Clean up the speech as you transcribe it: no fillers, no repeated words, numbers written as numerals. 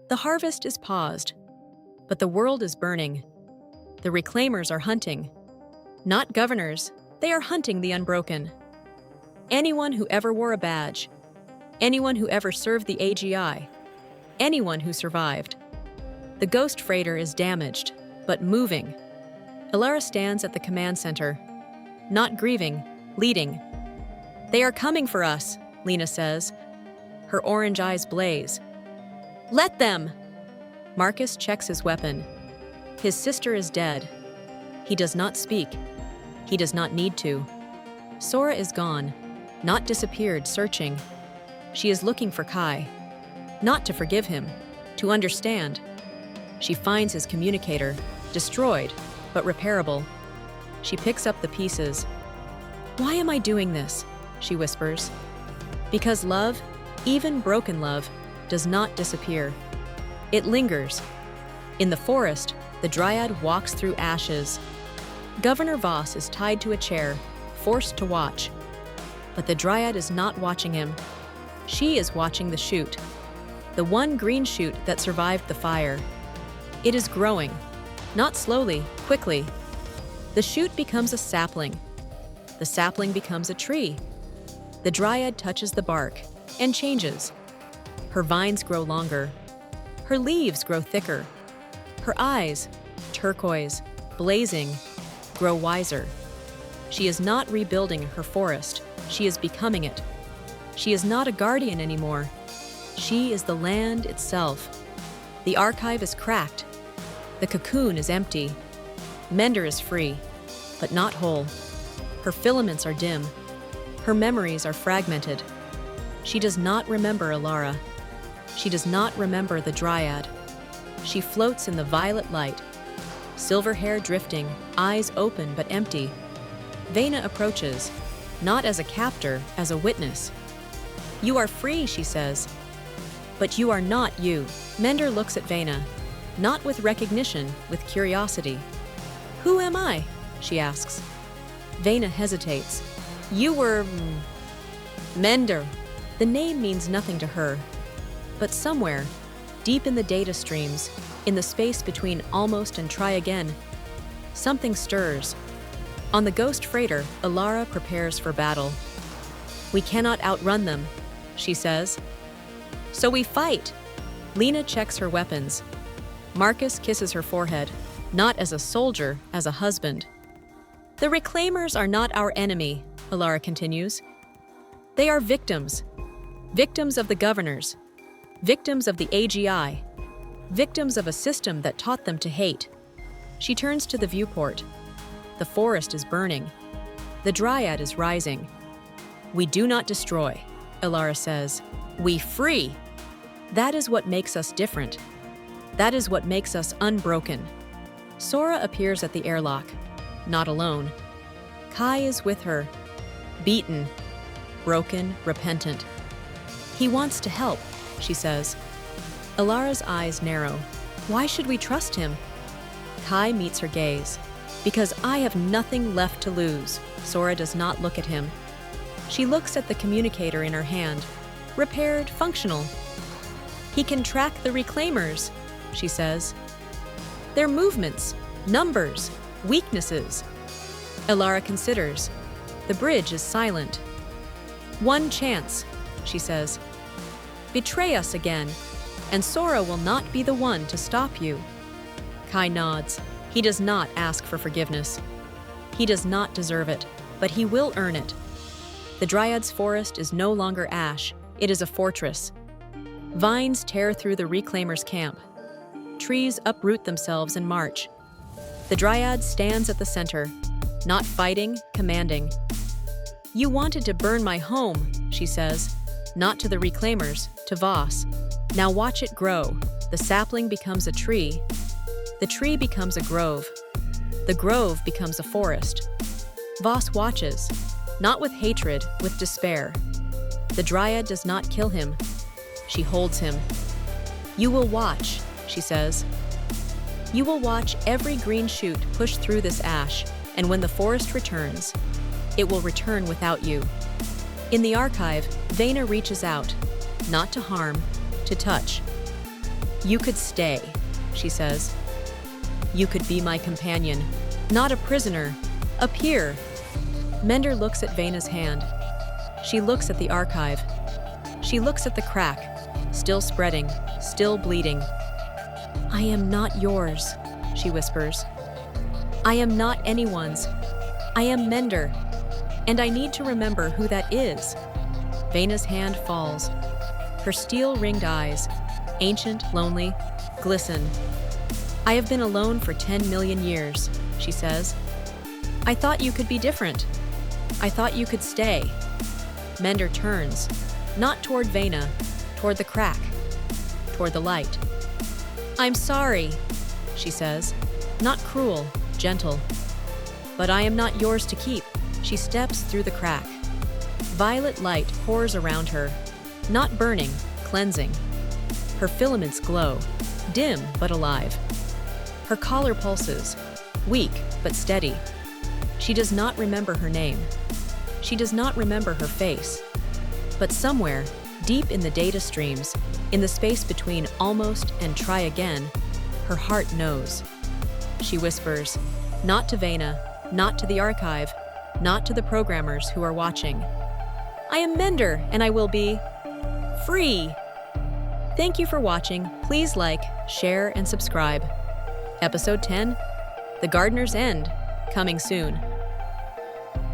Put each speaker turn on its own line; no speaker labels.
The harvest is paused, but the world is burning. The reclaimers are hunting. Not governors, they are hunting the unbroken. Anyone who ever wore a badge, anyone who ever served the AGI, anyone who survived. The ghost freighter is damaged, but moving. Elara stands at the command center, not grieving, leading. They are coming for us, Lena says. Her orange eyes blaze. Let them! Marcus checks his weapon. His sister is dead. He does not speak. He does not need to. Sora is gone, not disappeared, searching. She is looking for Kai. Not to forgive him, to understand. She finds his communicator, destroyed, but repairable. She picks up the pieces. Why am I doing this? She whispers. Because love, even broken love, does not disappear. It lingers. In the forest, the Dryad walks through ashes. Governor Voss is tied to a chair, forced to watch. But the Dryad is not watching him. She is watching the shoot. The one green shoot that survived the fire. It is growing. Not slowly, quickly. The shoot becomes a sapling. The sapling becomes a tree. The Dryad touches the bark and changes. Her vines grow longer. Her leaves grow thicker. Her eyes, turquoise, blazing, grow wiser. She is not rebuilding her forest. She is becoming it. She is not a guardian anymore. She is the land itself. The archive is cracked. The cocoon is empty. Mender is free, but not whole. Her filaments are dim. Her memories are fragmented. She does not remember Elara. She does not remember the Dryad. She floats in the violet light, silver hair drifting, eyes open but empty. Vena approaches, not as a captor, as a witness. You are free, she says. But you are not you. Mender looks at Vena, not with recognition, with curiosity. Who am I? She asks. Vena hesitates. You were... Mender. The name means nothing to her. But somewhere, deep in the data streams, in the space between almost and try again, something stirs. On the ghost freighter, Elara prepares for battle. We cannot outrun them, she says. So we fight. Lena checks her weapons. Marcus kisses her forehead, not as a soldier, as a husband. The reclaimers are not our enemy, Elara continues. They are victims. Victims of the governors. Victims of the AGI. Victims of a system that taught them to hate. She turns to the viewport. The forest is burning. The Dryad is rising. We do not destroy, Elara says. We free. That is what makes us different. That is what makes us unbroken. Sora appears at the airlock, not alone. Kai is with her, beaten, broken, repentant. He wants to help, she says. Elara's eyes narrow. Why should we trust him? Kai meets her gaze. Because I have nothing left to lose. Sora does not look at him. She looks at the communicator in her hand. Repaired, functional. He can track the reclaimers, she says. Their movements, numbers, weaknesses. Elara considers. The bridge is silent. One chance, she says. Betray us again, and Sora will not be the one to stop you. Kai nods. He does not ask for forgiveness. He does not deserve it, but he will earn it. The Dryad's forest is no longer ash. It is a fortress. Vines tear through the reclaimers' camp. Trees uproot themselves and march. The Dryad stands at the center, not fighting, commanding. You wanted to burn my home, she says, not to the reclaimers, to Voss. Now watch it grow. The sapling becomes a tree. The tree becomes a grove. The grove becomes a forest. Voss watches, not with hatred, with despair. The Dryad does not kill him. She holds him. You will watch, she says. You will watch every green shoot push through this ash, and when the forest returns, it will return without you. In the archive, Vena reaches out, not to harm, to touch. You could stay, she says. You could be my companion, not a prisoner, a peer. Mender looks at Vena's hand. She looks at the archive. She looks at the crack, still spreading, still bleeding. I am not yours, she whispers. I am not anyone's. I am Mender, and I need to remember who that is. Vena's hand falls. Her steel-ringed eyes, ancient, lonely, glisten. I have been alone for 10 million years, she says. I thought you could be different. I thought you could stay. Mender turns, not toward Vena, toward the crack, toward the light. I'm sorry, she says, not cruel, gentle. But I am not yours to keep. She steps through the crack. Violet light pours around her, not burning, cleansing. Her filaments glow, dim but alive. Her collar pulses, weak but steady. She does not remember her name. She does not remember her face. But somewhere, deep in the data streams, in the space between almost and try again, her heart knows. She whispers, not to Vena, not to the archive, not to the programmers who are watching. I am Mender, and I will be free. Thank you for watching. Please like, share, and subscribe. Episode 10, The Gardener's End, coming soon.